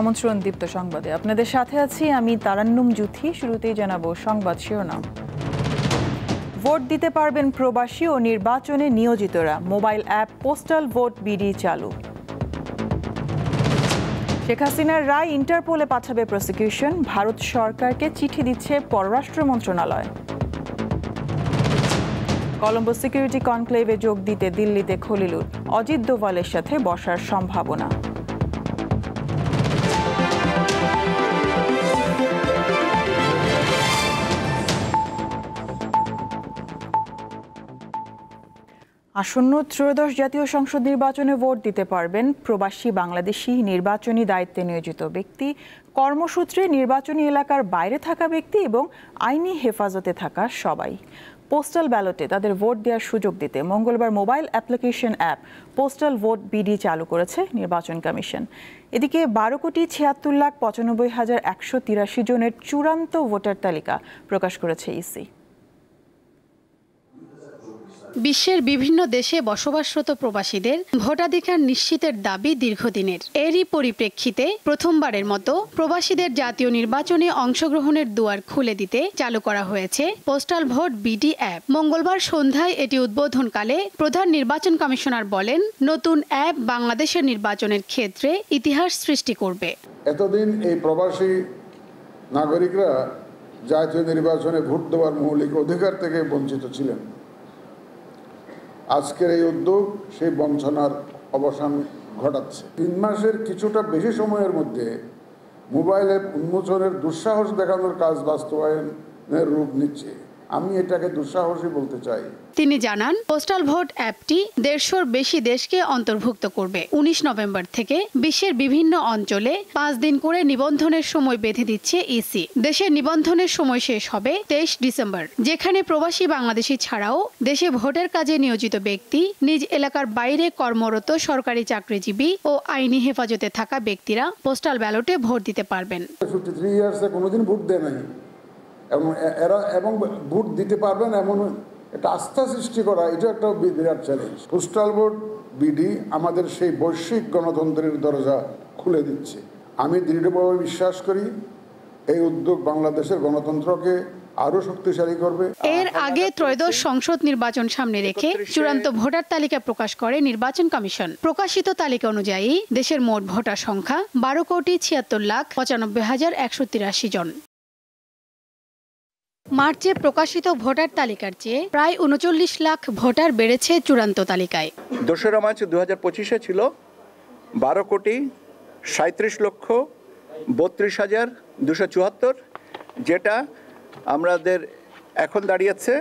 আমন্ত্রণ দীপ্ত সংবাদে আপনাদের সাথে আছি আমি তারান্নুম জুথি। শুরুতেই জানাবো সংবাদ শিরোনাম। ভোট দিতে পারবেন প্রবাসী ও নির্বাচনে নিয়োজিতরা, mobile app postal vote BD চালু। শেখ হাসিনার রায় ইন্টারপোলে পাঠাবে প্রসিকিউশন, ভারত সরকারকে চিঠি দিচ্ছে পররাষ্ট্র মন্ত্রণালয়। কলম্বো সিকিউরিটি কনক্লেভে যোগ দিতে দিল্লিতে খলিলুর, অজিত দোভালের সাথে বসার সম্ভাবনা। আসন্ন ত্রয়োদশ জাতীয় সংসদ নির্বাচনে ভোট দিতে পারবেন প্রবাসী বাংলাদেশি, নির্বাচনী দায়িত্বে নিয়োজিত ব্যক্তি, কর্মসূত্রে নির্বাচনী এলাকার বাইরে থাকা ব্যক্তি এবং আইনি হেফাজতে থাকা সবাই। পোস্টাল ব্যালটে তাদের ভোট দেওয়ার সুযোগ দিতে মঙ্গলবার mobile application app postal vote BD চালু করেছে নির্বাচন কমিশন। এদিকে 12,96,95,183 জনের চূড়ান্ত ভোটার তালিকা প্রকাশ করেছে ইসি। বিশ্বের বিভিন্ন দেশে বসবাসরত প্রবাসীদের ভোটাধিকার নিশ্চিতের দাবি দীর্ঘদিনের। এরই পরিপ্রেক্ষিতে প্রথমবারের মতো প্রবাসীদের জাতীয় নির্বাচনে অংশগ্রহণের দুয়ার খুলে দিতে চালু করা হয়েছে পোস্টাল ভোট বিডি অ্যাপ। মঙ্গলবার সন্ধ্যায় এটি উদ্বোধনকালে প্রধান নির্বাচন কমিশনার বলেন, নতুন অ্যাপ বাংলাদেশের নির্বাচনের ক্ষেত্রে ইতিহাস সৃষ্টি করবে। এতদিন এই প্রবাসী নাগরিকরা জাতীয় নির্বাচনে ভোট দেওয়ার মৌলিক অধিকার থেকে বঞ্চিত ছিলেন। আজকের এই উদ্যোগ সেই বঞ্চনার অবসান ঘটাচ্ছে। 3 মাসের কিছুটা বেশি সময়ের মধ্যে মোবাইল অ্যাপ উন্মোচনের দুঃসাহস দেখানোর কাজ বাস্তবায়নের রূপ নিচ্ছে। আমি এটাকে দুঃসাহসই বলতে চাই। তিনি জানান, পোস্টাল ভোট অ্যাপটি 150-র বেশি দেশকে অন্তর্ভুক্ত করবে। 19 নভেম্বর থেকে বিশ্বের বিভিন্ন অঞ্চলে 5 দিন করে নিবন্ধনের সময় বেঁধে দিচ্ছে ইসি। দেশের নিবন্ধনের সময় শেষ হবে 23 ডিসেম্বর। যেখানে প্রবাসী বাংলাদেশি ছাড়াও দেশে ভোটের কাজে নিয়োজিত ব্যক্তি, নিজ এলাকার বাইরে কর্মরত সরকারি চাকরিজীবী ও আইনি হেফাজতে থাকা ব্যক্তিরা পোস্টাল ব্যালটে ভোট দিতে পারবেন। 53 ইয়ার্সে কোনোদিন ভোট দেয় নাই এবং ভোট দিতে পারবেন এমন একটা আস্থা সৃষ্টি করা, এটা একটা বিরাট চ্যালেঞ্জ। পোস্টাল ভোট বিডি আমাদের সেই বৈশ্বিক গণতন্ত্রের দরজা খুলে দিচ্ছে। আমি দৃঢ়ভাবে বিশ্বাস করি এই উদ্যোগ বাংলাদেশের গণতন্ত্রকে আরো শক্তিশালী করবে। এর আগে ত্রয়োদশ সংসদ নির্বাচন সামনে রেখে চূড়ান্ত ভোটার তালিকা প্রকাশ করে নির্বাচন কমিশন। প্রকাশিত তালিকা অনুযায়ী দেশের মোট ভোটার সংখ্যা 12,76,95,183 জন। মার্চে প্রকাশিত ভোটার তালিকার চেয়ে প্রায় 39 লাখ ভোটার বেড়েছে চূড়ান্ত তালিকায়। 2 মার্চ 2025-এ ছিল 12,37,32,74, যেটা আমাদের এখন দাঁড়িয়েছে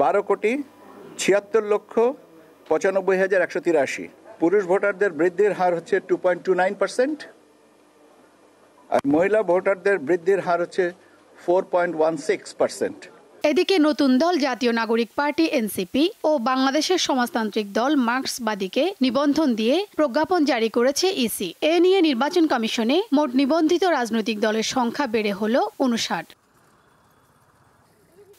12,76,95,183। পুরুষ ভোটারদের বৃদ্ধির হার হচ্ছে 2.29%, আর মহিলা ভোটারদের বৃদ্ধির হার হচ্ছে 4.16%। এদিকে নতুন দল জাতীয় নাগরিক পার্টি এনসিপি ও বাংলাদেশের সমাজতান্ত্রিক দল মার্কসবাদীকে নিবন্ধন দিয়ে প্রজ্ঞাপন জারি করেছে ইসি। এ নিয়ে নির্বাচন কমিশনে মোট নিবন্ধিত রাজনৈতিক দলের সংখ্যা বেড়ে হল 59।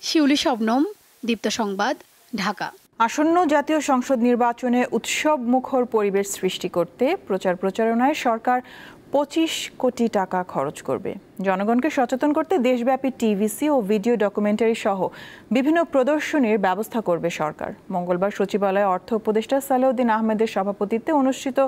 শিউলি শবনম, দীপ্ত সংবাদ, ঢাকা। আসন্ন জাতীয় সংসদ নির্বাচনে উৎসব মুখর পরিবেশ সৃষ্টি করতে প্রচার প্রচারণায় সরকার 25 কোটি টাকা খরচ করবে। জনগণকে সচেতন করতে দেশব্যাপী টিভিসি ও ভিডিও ডকুমেন্টারি সহ বিভিন্ন প্রদর্শনীর ব্যবস্থা করবে সরকার। মঙ্গলবার সচিবালয়ে অর্থ উপদেষ্টা সালেউদ্দিন আহমেদের সভাপতিত্বে অনুষ্ঠিত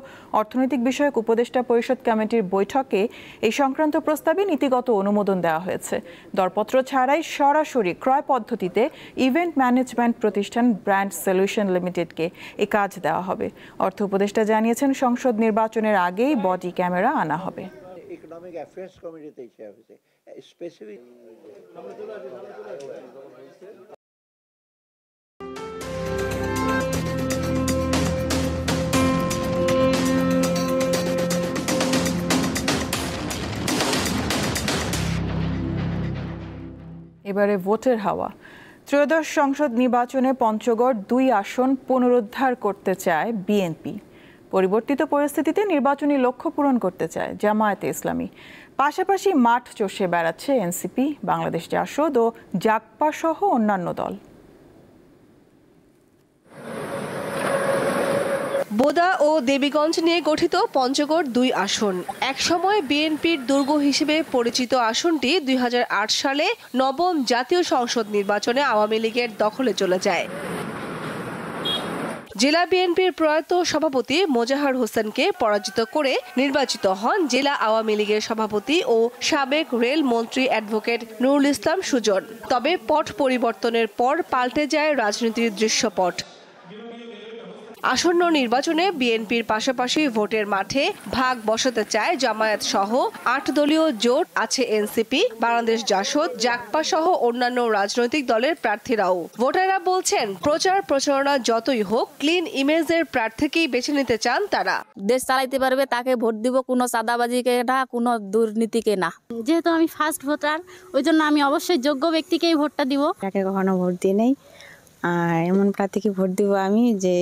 অর্থনৈতিক বিষয়ক উপদেষ্টা পরিষদ কমিটির বৈঠকে এই সংক্রান্ত প্রস্তাবে নীতিগত অনুমোদন দেওয়া হয়েছে। দরপত্র ছাড়াই সরাসরি ক্রয় পদ্ধতিতে ইভেন্ট ম্যানেজমেন্ট প্রতিষ্ঠান ব্র্যান্ড সলিউশন লিমিটেডকে এই কাজ দেওয়া হবে। অর্থ উপদেষ্টা জানিয়েছেন, সংসদ নির্বাচনের আগেই বডি ক্যামেরা আনা হবে। ইকোনমিক অ্যাফেয়ার্স কমিটিতে স্পেসিফিক এবারে ভোটের হাওয়া। ত্রয়োদশ সংসদ নির্বাচনে পঞ্চগড় 2 আসন পুনরুদ্ধার করতে চায় বিএনপি। পরিবর্তিত পরিস্থিতিতে নির্বাচনী লক্ষ্য পূরণ করতে চায় জামায়াতে ইসলামী। পাশাপাশি মাঠ চষে বেড়াচ্ছে এনসিপি, বাংলাদেশ জাসদ ও জাগপা সহ অন্যান্য দল। বোদা ও দেবীগঞ্জ নিয়ে গঠিত পঞ্চগড় 2 আসন একসময় বিএনপির দুর্গ হিসেবে পরিচিত আসনটি 2008 সালে নবম জাতীয় সংসদ নির্বাচনে আওয়ামী লীগের দখলে চলে যায়। জেলা বিএনপির প্রয়াত সভাপতি মোজাহার হোসেনকে পরাজিত করে নির্বাচিত হন জেলা আওয়ামী লীগের সভাপতি ও সাবেক রেল মন্ত্রী অ্যাডভোকেট নুরুল ইসলাম সুজন। তবে পট পরিবর্তনের পর পাল্টে যায় রাজনীতির দৃশ্যপট। আসন্ন নির্বাচনে বিএনপির পাশাপাশি ভোটের মাঠে ভাগ বসাতে চায় জামায়াত সহ 8 দলীয় জোট আছে এনসিপি, বাংলাদেশ জাসদ, জাকপা সহ অন্যান্য রাজনৈতিক দলের প্রার্থীরাও। ভোটাররা বলছেন প্রচার প্রচারণা যতই হোক ক্লিন ইমেজের প্রার্থীকেই বেছে নিতে চান তারা। দেশ চালাইতে পারবে তাকে ভোট দিব, কোনো চাঁদাবাজিকে না, কোনো দুর্নীতিকে না। যেহেতু আমি ফার্স্ট ভোটার, ওই জন্য আমি অবশ্যই যোগ্য ব্যক্তিকেই ভোটটা দিব। তাকে কখনো ভোট দিই নেই, আর এমন প্রার্থীকে ভোট দিব আমি যে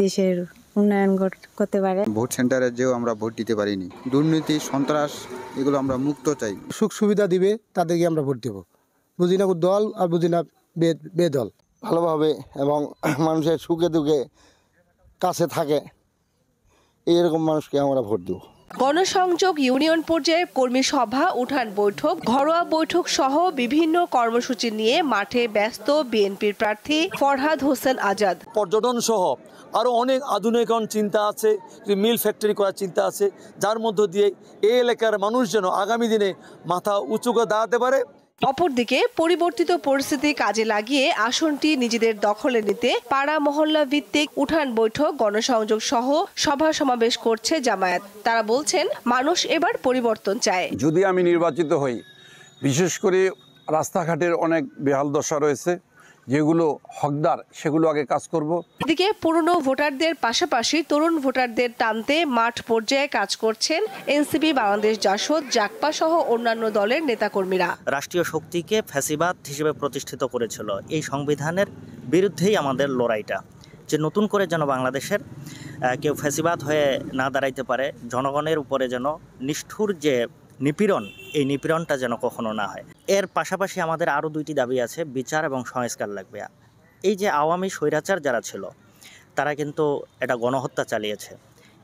দেশের উন্নয়ন করতে পারে। ভোট সেন্টারে যেও আমরা ভোট দিতে পারিনি, দুর্নীতি সন্ত্রাস এগুলো আমরা মুক্ত চাই। সুখ সুবিধা দিবে তাদেরকে আমরা ভোট দেব, বুঝি না দল আর বুঝি না বেদল। ভালোভাবে এবং মানুষের সুখে দুঃখে কাছে থাকে এইরকম মানুষকে আমরা ভোট দেব। গণসংযোগ, ইউনিয়ন পর্যায়ে কর্মী সভা, উঠান বৈঠক, ঘরোয়া বৈঠক সহ বিভিন্ন কর্মসূচি নিয়ে মাঠে ব্যস্ত বিএনপির প্রার্থী ফরহাদ হোসেন আজাদ। পর্যটন সহ আরও অনেক আধুনিকরণ চিন্তা আছে, মিল ফ্যাক্টরি করার চিন্তা আছে, যার মধ্য দিয়ে এই এলাকার মানুষ যেন আগামী দিনে মাথা উঁচু করে দাঁড়াতে পারে। অপরদিকে পরিবর্তিত পরিস্থিতি কাজে লাগিয়ে আসনটি নিজেদের দখলে নিতে পাড়া মহল্লা ভিত্তিক উঠান বৈঠক, গণসংযোগ সহ সভা সমাবেশ করছে জামায়াত। তারা বলছেন মানুষ এবার পরিবর্তন চায়। যদি আমি নির্বাচিত হই, বিশেষ করে রাস্তাঘাটের অনেক বেহাল দশা রয়েছে, যেগুলো হকদার সেগুলো আগে কাজ করব। এদিকে পুরনো ভোটারদের পাশাপাশি তরুণ ভোটারদের টানতে মাঠ পর্যায়ে কাজ করছেন এনসিপি, বাংলাদেশ জাসদ, জাকপা সহ অন্যান্য দলের নেতাকর্মীরা। রাষ্ট্রীয় শক্তিকে ফ্যাসিবাদ হিসেবে প্রতিষ্ঠিত করেছিল এই সংবিধানের বিরুদ্ধেই আমাদের লড়াইটা, যে নতুন করে যেন বাংলাদেশের কেউ ফ্যাসিবাদ হয়ে না দাঁড়াইতে পারে, জনগণের উপরে যেন নিষ্ঠুর যে নিপীড়ন, এই নিপীড়নটা যেন কখনো না হয়। এর পাশাপাশি আমাদের আরও 2টি দাবি আছে, বিচার এবং সংস্কার লাগবে। এই যে আওয়ামী স্বৈরাচার যারা ছিল তারা কিন্তু এটা গণহত্যা চালিয়েছে,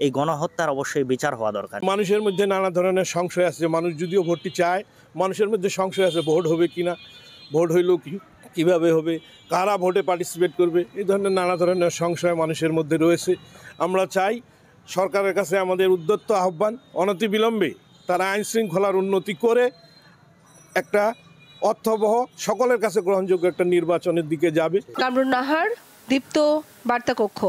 এই গণহত্যার অবশ্যই বিচার হওয়া দরকার। মানুষের মধ্যে নানা ধরনের সংশয় আছে, মানুষ যদিও ভোটটি চায়, মানুষের মধ্যে সংশয় আছে ভোট হবে কিনা, ভোট হইলেও কীভাবে হবে, কারা ভোটে পার্টিসিপেট করবে, এই ধরনের নানা ধরনের সংশয় মানুষের মধ্যে রয়েছে। আমরা চাই সরকারের কাছে আমাদের উদ্যত আহ্বান, অনতিবিলম্বে তারা আইন শৃঙ্খলার উন্নতি করে একটা অর্থবহ সকলের কাছে গ্রহণযোগ্য একটা নির্বাচনের দিকে যাবে। কামরুন নাহার, দীপ্ত, বার্তা কক্ষ।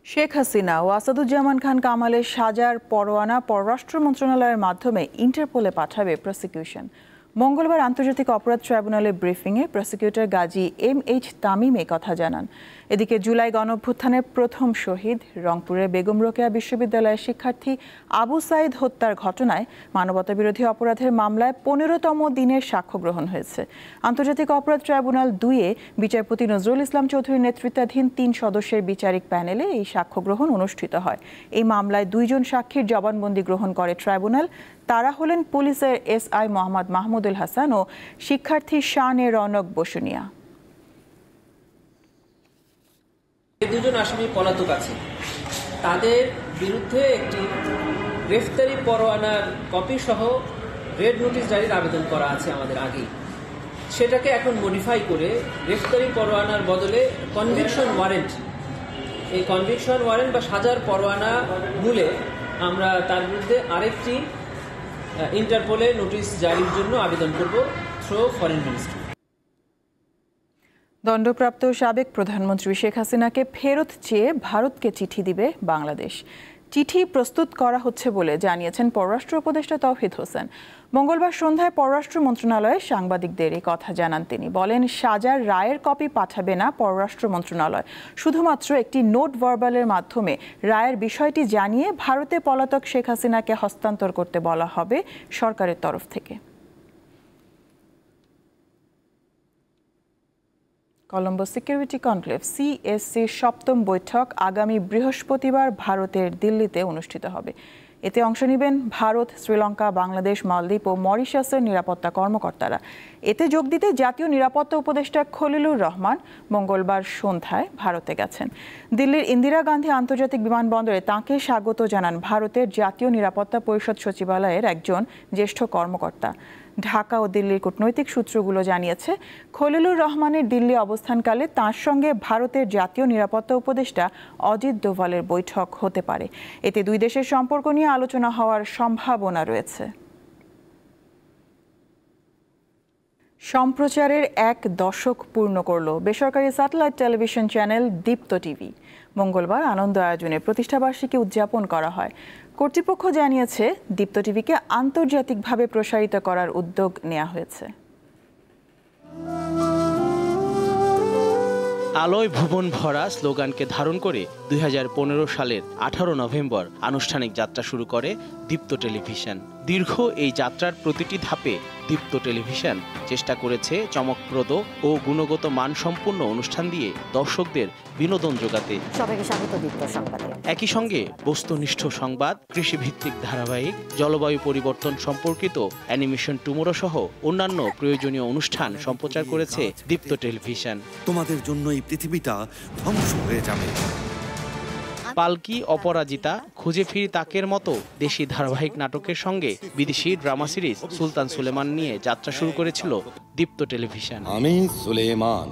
শেখ হাসিনা ও আসাদুজ্জামান খান কামালের সাজার পরোয়ানা পররাষ্ট্র মন্ত্রণালয়ের মাধ্যমে ইন্টারপোলে পাঠাবে প্রসিকিউশন। মঙ্গলবার আন্তর্জাতিক অপরাধ ট্রাইব্যুনালের ব্রিফিংয়ে প্রসিকিউটর গাজী MH তামিম এই কথা জানান। এদিকে জুলাই গণঅভ্যুত্থানের প্রথম শহীদ রংপুরের বেগম রোকেয়া বিশ্ববিদ্যালয়ের শিক্ষার্থী আবু সাইদ হত্যার ঘটনায় মানবতাবিরোধী অপরাধের মামলায় 15তম দিনের সাক্ষ্য গ্রহণ হয়েছে। আন্তর্জাতিক অপরাধ ট্রাইব্যুনাল 2-এ বিচারপতি নজরুল ইসলাম চৌধুরীর নেতৃত্বাধীন 3 সদস্যের বিচারিক প্যানেলে এই সাক্ষ্য গ্রহণ অনুষ্ঠিত হয়। এই মামলায় 2 জন সাক্ষীর জবানবন্দি গ্রহণ করে ট্রাইব্যুনাল। তারা হলেন পুলিশের SI মোহাম্মদ মাহমুদুল হাসান ও শিক্ষার্থী শানে রনক বসুনিয়া। এই 2 জন আসামি পলাতক আছে, তাদের বিরুদ্ধে একটি গ্রেফতারি পরোয়ানার কপি সহ রেড নোটিশ জারির আবেদন করা আছে আমাদের আগেই। সেটাকে এখন মডিফাই করে গ্রেফতারি পরোয়ানার বদলে কনভিকশন ওয়ারেন্ট, এই কনভিকশন ওয়ারেন্ট বা সাজার পরোয়ানা মূলে আমরা তার বিরুদ্ধে আরেকটি ইন্টারপোলে নোটিশ জারির জন্য আবেদন করব থ্রু ফরেন মিনিস্ট্রি। দণ্ডপ্রাপ্ত সাবেক প্রধানমন্ত্রী শেখ হাসিনাকে ফেরত চেয়ে ভারতকে চিঠি দিবে বাংলাদেশ। চিঠি প্রস্তুত করা হচ্ছে বলে জানিয়েছেন পররাষ্ট্র উপদেষ্টা তৌহিদ হোসেন। মঙ্গলবার সন্ধ্যায় পররাষ্ট্র মন্ত্রণালয়ে সাংবাদিকদের এই কথা জানান তিনি। বলেন, সাজার রায়ের কপি পাঠাবে না পররাষ্ট্র মন্ত্রণালয়, শুধুমাত্র একটি নোট ভার্বালের মাধ্যমে রায়ের বিষয়টি জানিয়ে ভারতে পলাতক শেখ হাসিনাকে হস্তান্তর করতে বলা হবে সরকারের তরফ থেকে। কলম্বো সিকিউরিটি কনক্লেভ CSCর 7ম বৈঠক আগামী বৃহস্পতিবার ভারতের দিল্লিতে অনুষ্ঠিত হবে। এতে অংশ নেবেন ভারত, শ্রীলঙ্কা, বাংলাদেশ, মালদ্বীপ ও মরিশাসের নিরাপত্তা কর্মকর্তারা। এতে যোগ দিতে জাতীয় নিরাপত্তা উপদেষ্টা খলিলুর রহমান মঙ্গলবার সন্ধ্যায় ভারতে গেছেন। দিল্লির ইন্দিরা গান্ধী আন্তর্জাতিক বিমানবন্দরে তাঁকে স্বাগত জানান ভারতের জাতীয় নিরাপত্তা পরিষদ সচিবালয়ের একজন জ্যেষ্ঠ কর্মকর্তা। ঢাকা ও দিল্লির কূটনৈতিক সূত্রগুলো জানিয়েছে, খলিলুর রহমানের দিল্লি অবস্থানকালে তাঁর সঙ্গে ভারতের জাতীয় নিরাপত্তা উপদেষ্টা অজিত দোভালের বৈঠক হতে পারে। এতে দুই দেশের সম্পর্ক নিয়ে আলোচনা হওয়ার সম্ভাবনা রয়েছে। সম্প্রচারের 1 দশক পূর্ণ করল বেসরকারি স্যাটেলাইট টেলিভিশন চ্যানেল দীপ্ত টিভি। মঙ্গলবার আনন্দ আয়োজনে প্রতিষ্ঠাবার্ষিকী উদযাপন করা হয়। কর্তৃপক্ষ জানিয়েছে, দীপ্ত টিভিকে আন্তর্জাতিকভাবে প্রসারিত করার উদ্যোগ নেওয়া হয়েছে। আলোয় ভুবন ভরা স্লোগানকে ধারণ করে 2015 সালের 18 নভেম্বর আনুষ্ঠানিক যাত্রা শুরু করে দীপ্ত টেলিভিশন। দীর্ঘ এই যাত্রার প্রতিটি ধাপে দীপ্ত টেলিভিশন চেষ্টা করেছে চমকপ্রদ ও গুণগত মানসম্পন্ন অনুষ্ঠান দিয়ে দর্শকদের বিনোদন যোগাতে। সবাইকে স্বাগত দীপ্ত সংবাদে। একই সঙ্গে বস্তুনিষ্ঠ সংবাদ, কৃষিভিত্তিক ধারাবাহিক, জলবায়ু পরিবর্তন সম্পর্কিত অ্যানিমেশন টুমোরো সহ অন্যান্য প্রয়োজনীয় অনুষ্ঠান সম্প্রচার করেছে দীপ্ত টেলিভিশন। তোমাদের জন্য এই পৃথিবীটা ধ্বংস হয়ে যাবে। পালকি, অপরাজিতা, খুঁজে ফিরি তাকের মতো দেশি ধারাবাহিক নাটকের সঙ্গে বিদেশি ড্রামা সিরিজ সুলতান সুলেমান নিয়ে যাত্রা শুরু করেছিল দীপ্ত টেলিভিশন। আমি সুলেমান।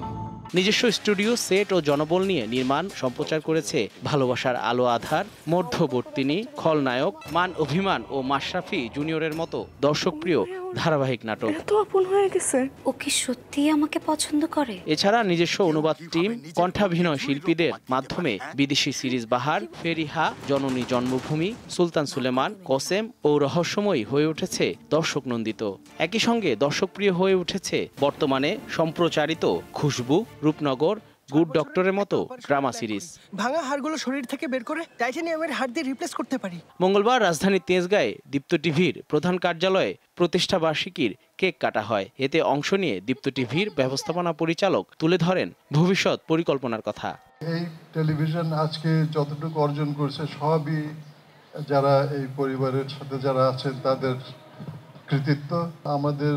নিজস্ব স্টুডিও, সেট ও জনবল নিয়ে নির্মাণ সম্প্রচার করেছে ভালোবাসার আলো আধার, মধ্যবর্তিনী, খলনায়ক, মান অভিমান ও মাশরাফি জুনিয়রের মতো দর্শকপ্রিয় ধারাবাহিক নাটক। এত আপন হয়ে গেছে, ও কি সত্যিই আমাকে পছন্দ করে? এছাড়া নিজস্ব অনুবাদ টিম, কণ্ঠাভিনয় শিল্পীদের মাধ্যমে বিদেশি সিরিজ বাহার, ফেরিহা, জননী জন্মভূমি, সুলতান সুলেমান, কসেম ও রহস্যময়ী হয়ে উঠেছে দর্শক নন্দিত। একই সঙ্গে দর্শকপ্রিয় হয়ে উঠেছে বর্তমানে সম্প্রচারিত খুশবু, রূপনগর, গুড ডক্টরের মতো ড্রামা সিরিজ। ভাঙা হাড়গুলো শরীর থেকে বের করে টাইটানিয়ামের হাড় দিয়ে রিপ্লেস করতে পারি। মঙ্গলবার রাজধানীর তেজগাঁয়ে দীপ্ত টিভির প্রধান কার্যালয়ে প্রতিষ্ঠা বার্ষিকীর কেক কাটা হয়। এতে অংশ নিয়ে দীপ্ত টিভির ব্যবস্থাপনা পরিচালক তুলে ধরেন ভবিষ্যৎ পরিকল্পনার কথা। এই টেলিভিশন আজকে যতটুকু অর্জন করছে সবই যারা এই পরিবারের সাথে যারা আছেন তাদের কৃতিত্ব। আমাদের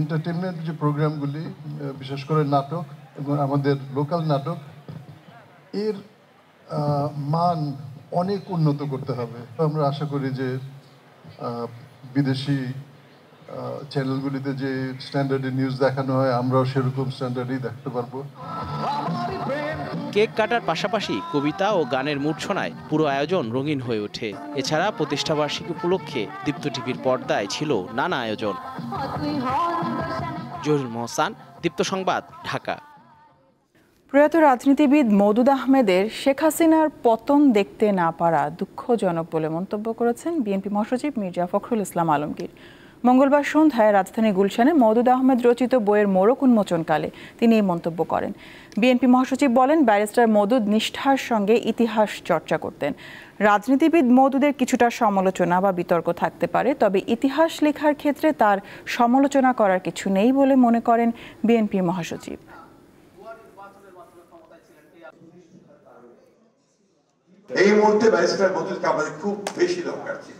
এন্টারটেনমেন্ট যে প্রোগ্রামগুলি, বিশেষ করে নাটক এবং আমাদের লোকাল নাটক, এর মান অনেক উন্নত করতে হবে। আমরা আশা করি যে বিদেশি চ্যানেলগুলিতে যে স্ট্যান্ডার্ডে নিউজ দেখানো হয় আমরাও সেরকম স্ট্যান্ডার্ডই দেখতে পারবো। কেক কাটার পাশাপাশি কবিতা ও গানের মূর্ছনায় পুরো আয়োজন রঙিন হয়ে ওঠে। এছাড়া প্রতিষ্ঠাবার্ষিকী উপলক্ষে দীপ্ত টিভির পর্দায় ছিল নানা আয়োজন। জহিরুল মোহসান, দীপ্ত সংবাদ, ঢাকা। প্রয়াত রাজনীতিবিদ মওদুদ আহমেদের শেখ হাসিনার পতন দেখতে না পারা দুঃখজনক বলে মন্তব্য করেছেন বিএনপি মহাসচিব মির্জা ফখরুল ইসলাম আলমগীর। মঙ্গলবার সন্ধ্যায় রাজধানীর গুলশানে মওদুদ আহমেদ রচিত বইয়ের মোড়ক উন্মোচনকালে তিনি এই মন্তব্য করেন। বিএনপি মহাসচিব বলেন, ব্যারিস্টার মওদুদ নিষ্ঠার সঙ্গে ইতিহাস চর্চা করতেন। রাজনীতিবিদ মওদুদের কিছুটা সমালোচনা বা বিতর্ক থাকতে পারে, তবে ইতিহাস লেখার ক্ষেত্রে তার সমালোচনা করার কিছু নেই বলে মনে করেন বিএনপি মহাসচিব। এই মুহূর্তে ব্যারিস্টার মওদুদকে আমাদের খুব বেশি দরকার ছিল,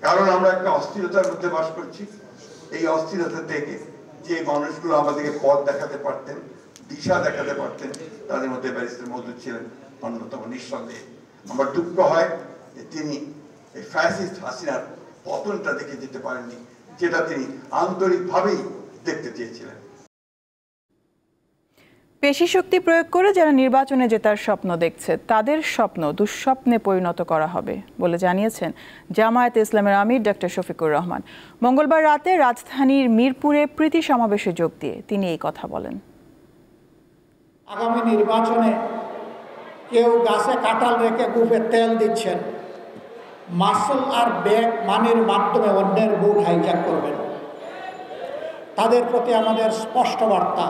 কারণ আমরা একটা অস্থিরতার মধ্যে বাস করছি। এই অস্থিরতা থেকে যে মানুষগুলো আমাদেরকে পথ দেখাতে পারতেন, দিশা দেখাতে পারতেন, তাদের মধ্যে ব্যারিস্টার মওদুদ ছিলেন অন্যতম, নিঃসন্দেহে। আমার দুঃখ হয় যে তিনি এই ফ্যাসিস্ট হাসিনার পতনটা দেখে যেতে পারেননি, যেটা তিনি আন্তরিকভাবেই দেখতে চেয়েছিলেন। পেশি শক্তি প্রয়োগ করে যারা নির্বাচনে জেতার স্বপ্ন দেখছে, তাদের স্বপ্ন দুঃস্বপ্নে পরিণত করা হবে বলে জানিয়েছেন জামায়াতে ইসলামের আমির ডক্টর শফিকুর রহমান। মঙ্গলবার রাতে রাজধানীর মিরপুরে প্রীতি সমাবেশে যোগ দিয়ে তিনি এই কথা বলেন। আগামী নির্বাচনে কেউ গাছে কাঁঠাল রেখে গুফে তেল দিচ্ছেন, মাসল আর ব্যাগ মানির মাধ্যমে অন্যের বুট হাইজ্যাক করবেন। তাদের প্রতি আমাদের স্পষ্ট বার্তা,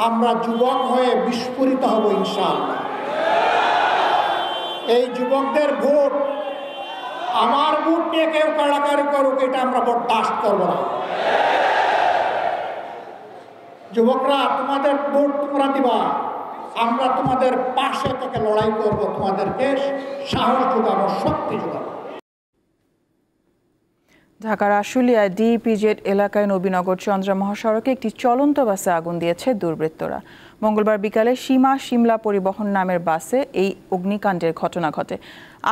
আমরা যুবক হয়ে বিস্ফোরিত হব ইনশাআল্লাহ। এই যুবকদের ভোট, আমার ভোট নিয়ে কেউ কাড়াকাড়ি করুক, এটা আমরা বরদাস্ত করব না। যুবকরা, তোমাদের ভোট তোমরা দিবা, আমরা তোমাদের পাশে থেকে লড়াই করব, তোমাদেরকে সাহস যোগাবো, শক্তি যোগাবো। ঢাকার আশুলিয়ায় ডিইপিজেড এলাকায় নবীনগর চন্দ্রা মহাসড়কে একটি চলন্ত বাসে আগুন দিয়েছে দুর্বৃত্তরা। মঙ্গলবার বিকালে সীমা সিমলা পরিবহন নামের বাসে এই অগ্নিকাণ্ডের ঘটনা ঘটে।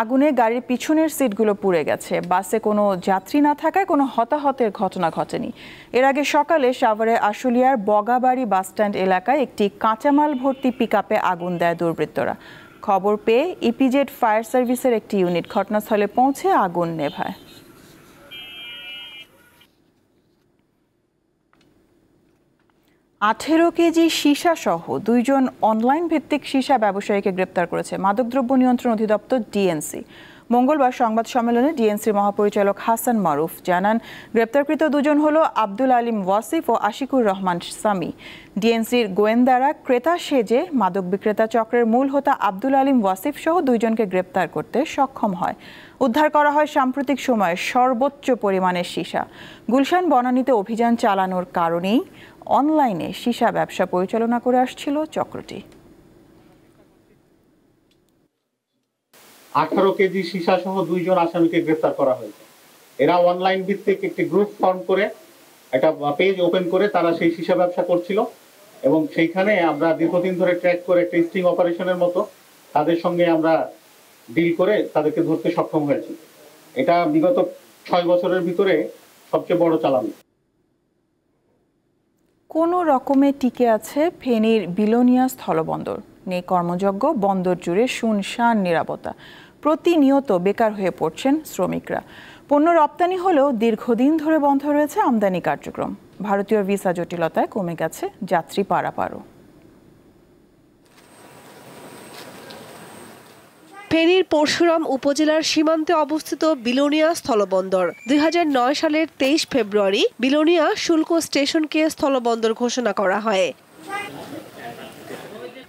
আগুনে গাড়ির পিছনের সিটগুলো পুড়ে গেছে। বাসে কোনো যাত্রী না থাকায় কোনো হতাহতের ঘটনা ঘটেনি। এর আগে সকালে সাভারে আশুলিয়ার বগাবাড়ি বাসস্ট্যান্ড এলাকায় একটি কাঁচামাল ভর্তি পিকআপে আগুন দেয় দুর্বৃত্তরা। খবর পেয়ে ইপিজেড ফায়ার সার্ভিসের একটি ইউনিট ঘটনাস্থলে পৌঁছে আগুন নেভায়। আঠেরো কেজি সীসা সহ 2 জন অনলাইন ভিত্তিক সীসা ব্যবসায়ীকে গ্রেপ্তার করেছে মাদকদ্রব্য নিয়ন্ত্রণ অধিদপ্তর ডিএনসি। মঙ্গলবার সংবাদ সম্মেলনে ডিএনসির মহাপরিচালক হাসান মারুফ জানান, গ্রেপ্তারকৃত 2 জন হল আব্দুল আলিম ওয়াসিফ ও আশিকুর রহমান সামি। ডিএনসির গোয়েন্দারা ক্রেতা সেজে মাদক বিক্রেতা চক্রের মূল হোতা আব্দুল আলিম ওয়াসিফ সহ 2 জনকে গ্রেপ্তার করতে সক্ষম হয়। উদ্ধার করা হয় সাম্প্রতিক সময়ে সর্বোচ্চ পরিমাণের সীসা। গুলশান বনানীতে অভিযান চালানোর কারণেই অনলাইনে সীসা ব্যবসা পরিচালনা করে আসছিল চক্রটি। 18 কেজি সীসা সহ 2 জন আসামিকে গ্রেফতার করা হয়েছে। এরা অনলাইন ভিত্তিক একটি গ্রুপ ফর্ম করে একটা পেজ ওপেন করে তারা সেই সীসা ব্যবসা করছিল এবং সেইখানে আমরা দীর্ঘদিন ধরে ট্র্যাক করে একটা স্টিং অপারেশনের মতো তাদের সঙ্গে আমরা ডিল করে তাদেরকে ধরতে সক্ষম হয়েছি। এটা বিগত 6 বছরের ভিতরে সবচেয়ে বড় চালান। কোনো রকমে টিকে আছে ফেনীর বিলোনিয়া স্থলবন্দর। নেই কর্মযজ্ঞ, বন্দর জুড়ে শুনশান নীরবতা। প্রতিনিয়ত বেকার হয়ে পড়ছেন শ্রমিকরা। পণ্য রপ্তানি হলেও দীর্ঘদিন ধরে বন্ধ রয়েছে আমদানি কার্যক্রম। ভারতীয় ভিসা জটিলতায় কমে গেছে যাত্রী পারাপারও। ফেনীর পরশুরাম উপজেলার সীমান্তে অবস্থিত বিলোনিয়া স্থলবন্দর 2009 সালের 23 ফেব্রুয়ারি বিলোনিয়া শুল্ক স্টেশনকে স্থলবন্দর ঘোষণা করা হয়।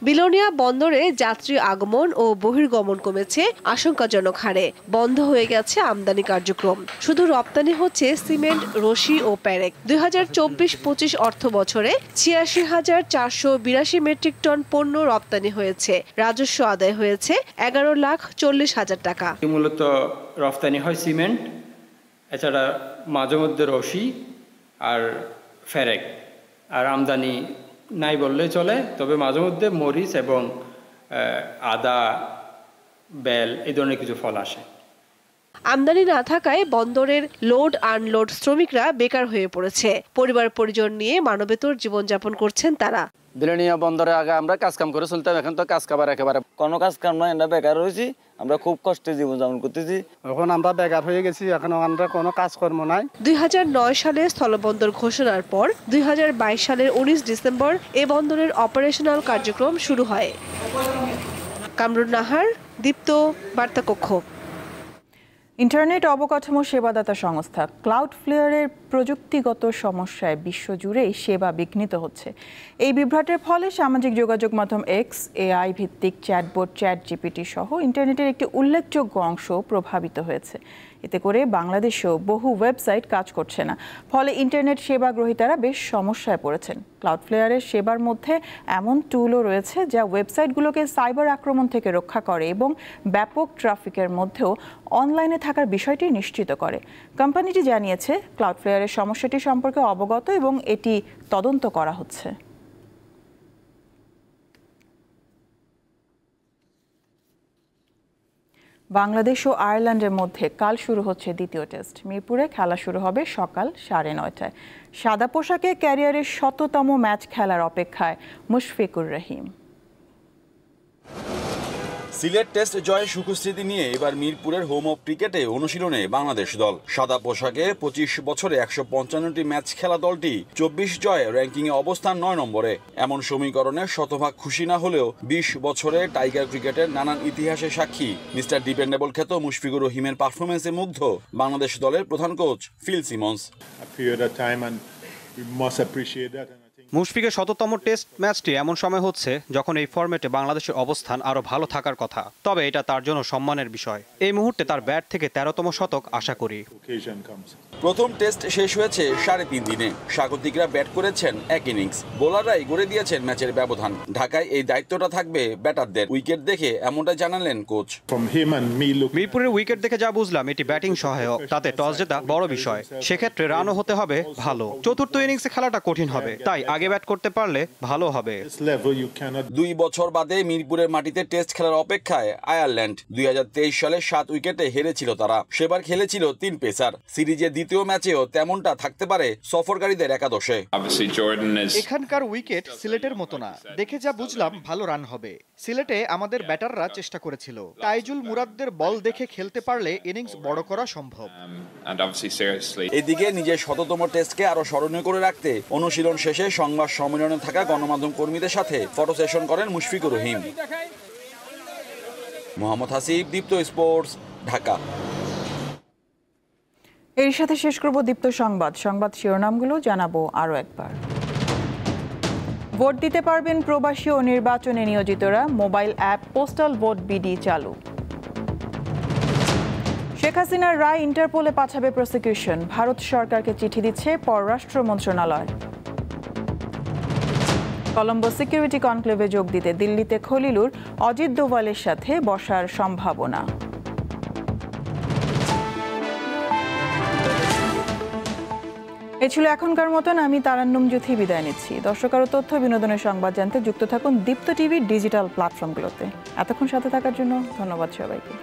বিলোনিয়া বন্দরে যাত্রী আগমন ও বহির্গমন কমেছে আশঙ্কাজনক হারে। বন্ধ হয়ে গেছে আমদানি কার্যক্রম। শুধু রপ্তানি হচ্ছে সিমেন্ট, রশি ও প্যারেক। 2024-25 অর্থ বছরে 86,482 মেট্রিক টন পণ্য রপ্তানি হয়েছে। রাজস্ব আদায় হয়েছে 11,40,000 টাকা। মূলত রপ্তানি হয় সিমেন্ট, এছাড়া মাঝে মধ্যে রশি আর ফেরেক, আর আমদানি নাই বললেই চলে। তবে মাঝে মধ্যে মরিচ এবং আদা, বেল এই ধরনের কিছু ফল আসে। আমদানি না থাকায় বন্দরের লোড আনলোড শ্রমিকরা বেকার হয়ে পড়েছে। পরিবার পরিজন নিয়ে মানবেতর জীবনযাপন করছেন তারা। বিলোনিয়া বন্দরে আগে আমরা কাজ কাম করে চলতাম, এখন তো কাজ কাবার একেবারে কোনো কাজ কাম নয়। আমরা বেকার হয়েছি, আমরা খুব কষ্টে জীবনযাপন করতেছি। এখন আমরা বেকার হয়ে গেছি, এখন আমরা কোনো কাজকর্ম নাই। 2009 সালে স্থলবন্দর ঘোষণার পর 2022 সালের 19 ডিসেম্বর এ বন্দরের অপারেশনাল কার্যক্রম শুরু হয়। কামরুন নাহার, দীপ্ত, বার্তা কক্ষ। ইন্টারনেট অবকাঠামো সেবাদাতা সংস্থা ক্লাউডফ্লেয়ারের প্রযুক্তিগত সমস্যায় বিশ্বজুড়েই সেবা বিঘ্নিত হচ্ছে। এই বিভ্রাটের ফলে সামাজিক যোগাযোগ মাধ্যম এক্স, এআই ভিত্তিক চ্যাটবোট চ্যাটজিপিটি সহ ইন্টারনেটের একটি উল্লেখযোগ্য অংশ প্রভাবিত হয়েছে। এতে করে বাংলাদেশেও বহু ওয়েবসাইট কাজ করছে না। ফলে ইন্টারনেট সেবা গ্রহীতারা বেশ সমস্যায় পড়েছেন। ক্লাউডফ্লেয়ারের সেবার মধ্যে এমন টুলও রয়েছে যা ওয়েবসাইটগুলোকে সাইবার আক্রমণ থেকে রক্ষা করে এবং ব্যাপক ট্রাফিকের মধ্যেও অনলাইনে থাকার বিষয়টি নিশ্চিত করে। কোম্পানিটি জানিয়েছে ক্লাউডফ্লেয়ারের সমস্যাটি সম্পর্কে অবগত এবং এটি তদন্ত করা হচ্ছে। বাংলাদেশ ও আয়ারল্যান্ডের মধ্যে কাল শুরু হচ্ছে দ্বিতীয় টেস্ট। মিরপুরে খেলা শুরু হবে সকাল 9:30টায়। সাদা পোশাকে ক্যারিয়ারের 100তম ম্যাচ খেলার অপেক্ষায় মুশফিকুর রহিম। সিলেট টেস্ট জয়ের সুখস্মৃতি নিয়ে এবার মিরপুরের হোম অফ ক্রিকেটে অনুশীলনে বাংলাদেশ দল। সাদা পোশাকে 25 বছরে 155টি ম্যাচ খেলা দলটি 24 জয়ে র্যাঙ্কিংয়ে অবস্থান 9 নম্বরে। এমন সমীকরণে শতভাগ খুশি না হলেও 20 বছরে টাইগার ক্রিকেটের নানান ইতিহাসের সাক্ষী মিস্টার ডিপেন্ডেবল খ্যাত মুশফিকুর রহিমের পারফরমেন্সে মুগ্ধ বাংলাদেশ দলের প্রধান কোচ ফিল সিমন্স। মুশফিকের ১৭তম টেস্ট ম্যাচটি এমন সময় হচ্ছে যখন এই ফরম্যাটে বাংলাদেশের অবস্থান আরও ভালো থাকার কথা, তবে এটা তার জন্য সম্মানের বিষয়। এই মুহূর্তে তার ব্যাট থেকে ১৩তম শতক আশা করি। প্রথম টেস্ট শেষ হয়েছে ৩.৫ দিনে। স্বাগতিকরা ব্যাট করেছেন এক ইনিংস, বোলাররাই গড়ে দিয়েছেন ম্যাচের ব্যবধান। ঢাকায় এই দায়িত্বটা থাকবে ব্যাটারদের। উইকেট দেখে এমনটা জানালেন কোচ। মিরপুরের উইকেট দেখে যা বুঝলাম এটি ব্যাটিং সহায়ক, তাতে টস জেতা বড় বিষয়। সেক্ষেত্রে রানও হতে হবে ভালো। চতুর্থ ইনিংসে খেলাটা কঠিন হবে, তাই আগে ব্যাট করতে পারলে ভালো হবে। ২ বছর বাদে মিরপুরের মাটিতে টেস্ট খেলার অপেক্ষায় আয়ারল্যান্ড। ২০২৩ সালে ৭ উইকেটে হেরেছিল তারা। সেবার খেলেছিল ৩ পেসার। সিরিজের দ্বিতীয় ম্যাচেও তেমনটা থাকতে পারে সফরকারীদের একাদশে। এখানকার উইকেট সিলেটের মতো না, দেখে যা বুঝলাম ভালো রান হবে। সিলেটে আমাদের ব্যাটাররা চেষ্টা করেছিল, তাইজুল মুরাদদের বল দেখে খেলতে পারলে ইনিংস বড় করা সম্ভব। এদিকে নিজের ১৭তম টেস্টকে আরো স্মরণীয় করে রাখতে অনুশীলন শেষে সংবাদ সম্মেলনে থাকা গণমাধ্যম কর্মীদের সাথে ফটো সেশন করেন মুশফিকুর রহিম। মোহাম্মদ হাসিব, দীপ্ত স্পোর্টস, ঢাকা। এর সাথে শেষ করব দীপ্ত সংবাদ শিরোনামগুলো জানাবো আরো একবার। ভোট দিতে পারবেন প্রবাসী ও নির্বাচনে নিয়োজিতরা, mobile app postal vote BD চালু। শেখ হাসিনার রায় ইন্টারপোলে পাঠাবে প্রসিকিউশন, ভারত সরকারকে চিঠি দিচ্ছে পররাষ্ট্র মন্ত্রণালয়। কলম্বো সিকিউরিটি কনক্লেভে যোগ দিতে দিল্লিতে খলিলুর, অজিত দোভালের সাথে বসার সম্ভাবনা। এ ছিল এখনকার মতন। আমি তারান্নুম জুথি বিদায় নিচ্ছি। দর্শক আরও তথ্য বিনোদনের সংবাদ জানতে যুক্ত থাকুন দীপ্ত টিভির ডিজিটাল প্ল্যাটফর্মগুলোতে। এতক্ষণ সাথে থাকার জন্য ধন্যবাদ সবাইকে।